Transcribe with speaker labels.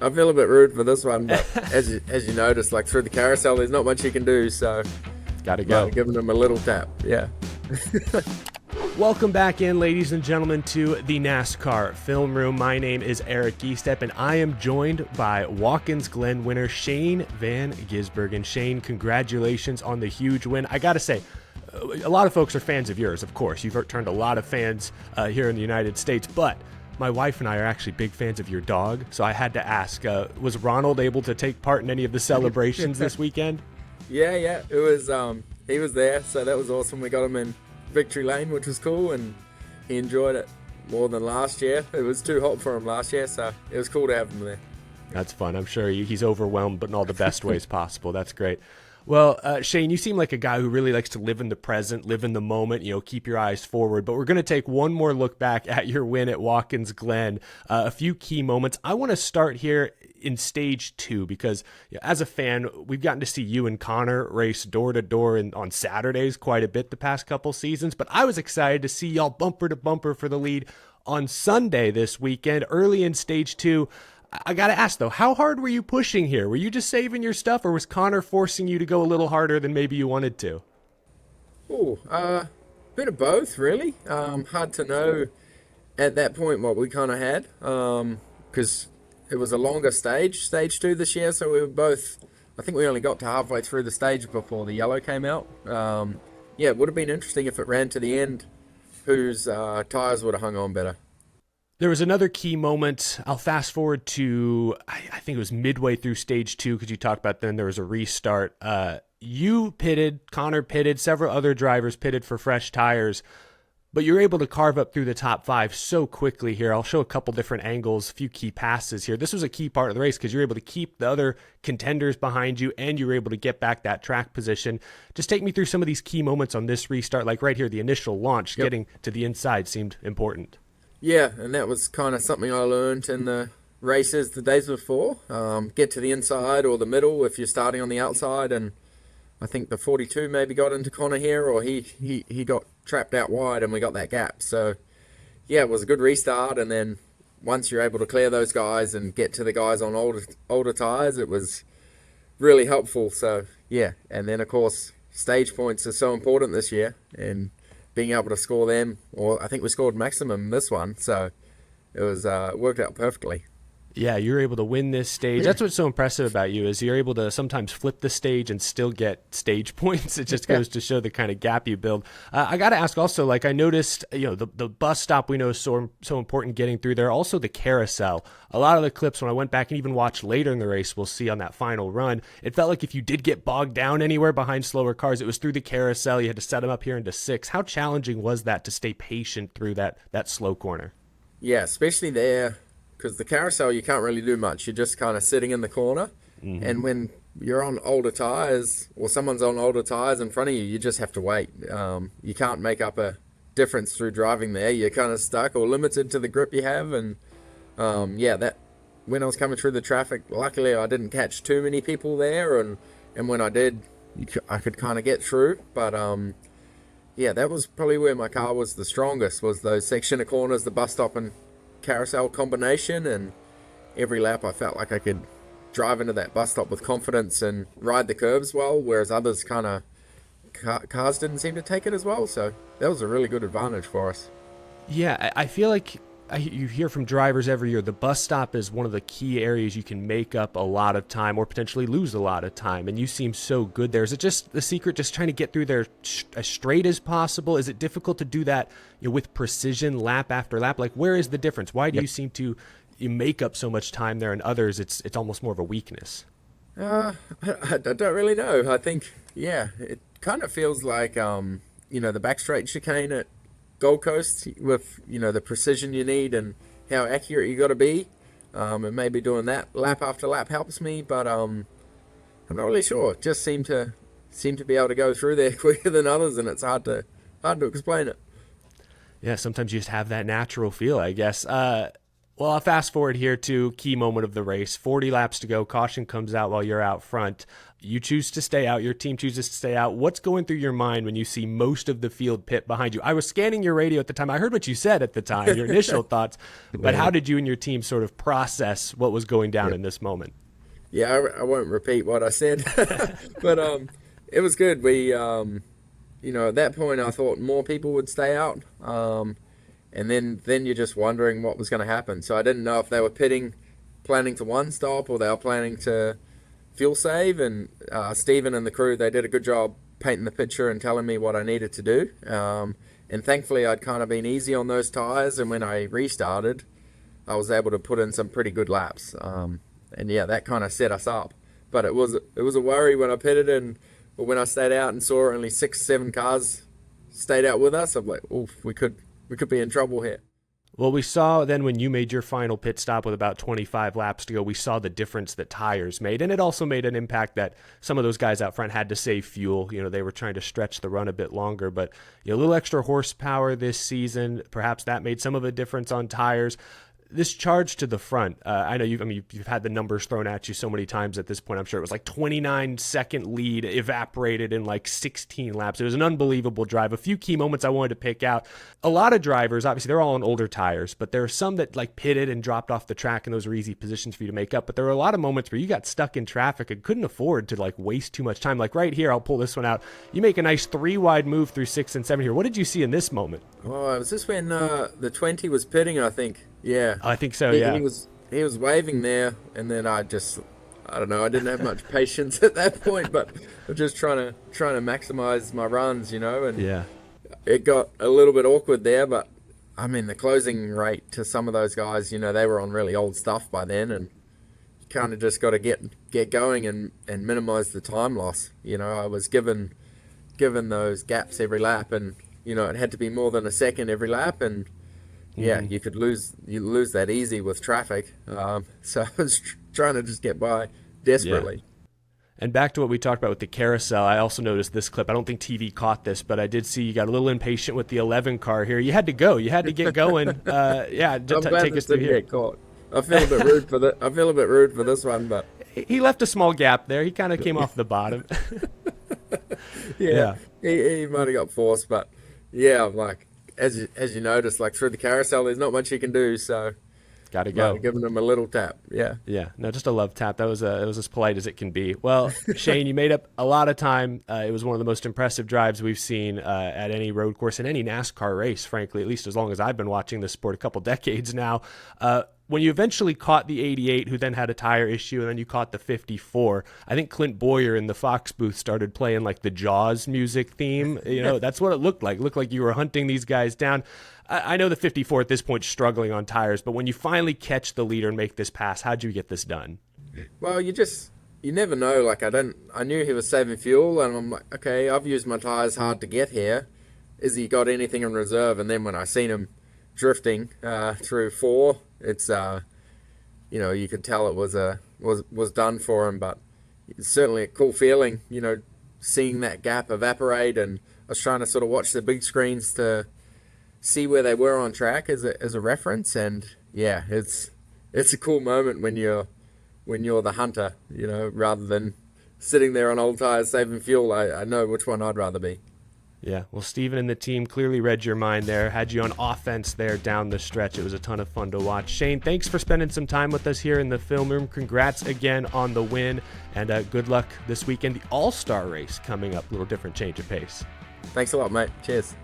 Speaker 1: I feel a bit rude for this one, but as you notice, like through the carousel, there's not much you can do, so
Speaker 2: gotta go.
Speaker 1: Giving them a little tap, yeah.
Speaker 2: Welcome back in, ladies and gentlemen, to the NASCAR Film Room. My name is Eric Giestepp, and I am joined by Watkins Glen winner Shane Van Gisbergen. Shane, congratulations on the huge win. I gotta say, a lot of folks are fans of yours, of course. You've turned a lot of fans here in the United States, but my wife and I are actually big fans of your dog, so I had to ask, was Ronald able to take part in any of the celebrations this weekend?
Speaker 1: Yeah, it was, he was there, so that was awesome. We got him in victory lane, which was cool, and he enjoyed it more than last year. It was too hot for him last year, so it was cool to have him there.
Speaker 2: That's fun. I'm sure he's overwhelmed, but in all the best ways possible. That's great. Well, Shane, you seem like a guy who really likes to live in the present, live in the moment, keep your eyes forward. But we're going to take one more look back at your win at Watkins Glen, a few key moments. I want to start here in stage 2 because as a fan, we've gotten to see you and Connor race door to door on Saturdays quite a bit the past couple seasons. But I was excited to see y'all bumper to bumper for the lead on Sunday this weekend, early in stage 2. I got to ask, though, how hard were you pushing here? Were you just saving your stuff, or was Connor forcing you to go a little harder than maybe you wanted to?
Speaker 1: Bit of both, really. Hard to know at that point what we kind of had, because it was a longer stage 2 this year, so we were both, I think we only got to halfway through the stage before the yellow came out. It would have been interesting if it ran to the end, whose tyres would have hung on better.
Speaker 2: There was another key moment. I'll fast forward to, I think it was midway through stage 2, because you talked about then there was a restart. You pitted, Connor pitted, several other drivers pitted for fresh tires, but you're able to carve up through the top 5 so quickly here. I'll show a couple different angles, a few key passes here. This was a key part of the race because you're able to keep the other contenders behind you, and you were able to get back that track position. Just take me through some of these key moments on this restart, like right here, the initial launch. Yep. Getting to the inside seemed important.
Speaker 1: Yeah, and that was kind of something I learned in the races the days before. Get to the inside or the middle if you're starting on the outside, and I think the 42 maybe got into Connor here, or he got trapped out wide and we got that gap. So, yeah, it was a good restart, and then once you're able to clear those guys and get to the guys on older tyres, it was really helpful. So, yeah, and then, of course, stage points are so important this year, and being able to score them, or I think we scored maximum this one, so it was worked out perfectly.
Speaker 2: Yeah, you're able to win this stage. That's what's so impressive about you, is you're able to sometimes flip the stage and still get stage points. It just goes to show the kind of gap you build. I got to ask also, like I noticed, the bus stop we know is so important getting through there. Also the carousel. A lot of the clips when I went back and even watched later in the race, we'll see on that final run, it felt like if you did get bogged down anywhere behind slower cars, it was through the carousel. You had to set them up here into 6. How challenging was that to stay patient through that slow corner?
Speaker 1: Yeah, especially there, because the carousel, you can't really do much. You're just kind of sitting in the corner. Mm-hmm. And when you're on older tyres, or someone's on older tyres in front of you, you just have to wait. You can't make up a difference through driving there. You're kind of stuck or limited to the grip you have. And that when I was coming through the traffic, luckily I didn't catch too many people there. And when I did, I could kind of get through. But that was probably where my car was the strongest, was those section of corners, the bus stop and carousel combination. And every lap I felt like I could drive into that bus stop with confidence and ride the curves well, whereas others kind of cars didn't seem to take it as well. So that was a really good advantage for us.
Speaker 2: Yeah, I feel like you hear from drivers every year, the bus stop is one of the key areas you can make up a lot of time or potentially lose a lot of time, and you seem so good there. Is it just the secret, just trying to get through there as straight as possible? Is it difficult to do that with precision lap after lap? Like, where is the difference? Why do you seem to make up so much time there, and others it's almost more of a weakness?
Speaker 1: I don't really know. I think, it kind of feels like, the backstraight chicane at Gold Coast with, the precision you need and how accurate you got to be. And maybe doing that lap after lap helps me, but I'm not really sure. Just seem to be able to go through there quicker than others, and it's hard to explain it.
Speaker 2: Yeah, sometimes you just have that natural feel, I guess. Well, I'll fast forward here to key moment of the race. 40 laps to go. Caution comes out while you're out front. You choose to stay out. Your team chooses to stay out. What's going through your mind when you see most of the field pit behind you? I was scanning your radio at the time. I heard what you said at the time, your initial thoughts. But how did you and your team sort of process what was going down in this moment?
Speaker 1: Yeah, I won't repeat what I said. But it was good. We, at that point, I thought more people would stay out. And then you're just wondering what was going to happen. So I didn't know if they were planning to one stop, or they were planning to fuel save. And Stephen and the crew, they did a good job painting the picture and telling me what I needed to do. And thankfully, I'd kind of been easy on those tires. And when I restarted, I was able to put in some pretty good laps. And yeah, that kind of set us up. But it was a worry when I pitted, but when I stayed out and saw only 6-7 cars stayed out with us, I'm like, oof, we could be in trouble here.
Speaker 2: Well, we saw then when you made your final pit stop with about 25 laps to go, we saw the difference that tires made. And it also made an impact that some of those guys out front had to save fuel. They were trying to stretch the run a bit longer, but a little extra horsepower this season, perhaps that made some of a difference on tires. This charge to the front, I know you've had the numbers thrown at you so many times at this point. I'm sure it was like 29-second lead evaporated in like 16 laps. It was an unbelievable drive. A few key moments I wanted to pick out. A lot of drivers, obviously, they're all on older tires, but there are some that like pitted and dropped off the track, and those are easy positions for you to make up. But there were a lot of moments where you got stuck in traffic and couldn't afford to like waste too much time. Like right here, I'll pull this one out. You make a nice 3-wide move through 6 and 7 here. What did you see in this moment?
Speaker 1: Oh, was this when the 20 was pitting, I think? Yeah.
Speaker 2: I think so, yeah.
Speaker 1: He was waving there, and then I don't know, I didn't have much patience at that point, but I'm just trying to maximize my runs, and
Speaker 2: yeah,
Speaker 1: it got a little bit awkward there, but I mean, the closing rate to some of those guys, they were on really old stuff by then, and you kind of just got to get going and minimize the time loss. I was given those gaps every lap, and it had to be more than a second every lap, and yeah, you lose that easy with traffic. So I was trying to just get by desperately.
Speaker 2: Yeah. And back to what we talked about with the carousel, I also noticed this clip. I don't think TV caught this, but I did see you got a little impatient with the 11 car here. You had to go. You had to get going. Take us through here.
Speaker 1: Get caught. I feel a bit rude for I feel a bit rude for this one, but
Speaker 2: he left a small gap there. He kind of came off the bottom.
Speaker 1: Yeah. He might have got forced, but yeah, I'm like, as you notice, like through the carousel, there's not much you can do, so
Speaker 2: got to go.
Speaker 1: Giving him a little tap, yeah.
Speaker 2: No, just a love tap. It was as polite as it can be. Well, Shane, you made up a lot of time. It was one of the most impressive drives we've seen at any road course in any NASCAR race, frankly, at least as long as I've been watching this sport, a couple decades now. When you eventually caught the 88, who then had a tire issue, and then you caught the 54, I think Clint Boyer in the Fox booth started playing like the Jaws music theme. That's what it looked like. It looked like you were hunting these guys down. I know the 54 at this point is struggling on tires, but when you finally catch the leader and make this pass, how'd you get this done?
Speaker 1: Well, you never know. Like I knew he was saving fuel, and I'm like, okay, I've used my tires hard to get here. Is he got anything in reserve? And then when I seen him drifting through 4, it's you could tell it was done for him, but it's certainly a cool feeling, seeing that gap evaporate. And I was trying to sort of watch the big screens to see where they were on track as a reference, and yeah, it's a cool moment when you're the hunter, rather than sitting there on old tires saving fuel. I know which one I'd rather be.
Speaker 2: Yeah, well, Steven and the team clearly read your mind there, had you on offense there down the stretch. It was a ton of fun to watch. Shane, thanks for spending some time with us here in the film room. Congrats again on the win, and good luck this weekend. The All-Star race coming up, a little different change of pace.
Speaker 1: Thanks a lot, mate. Cheers.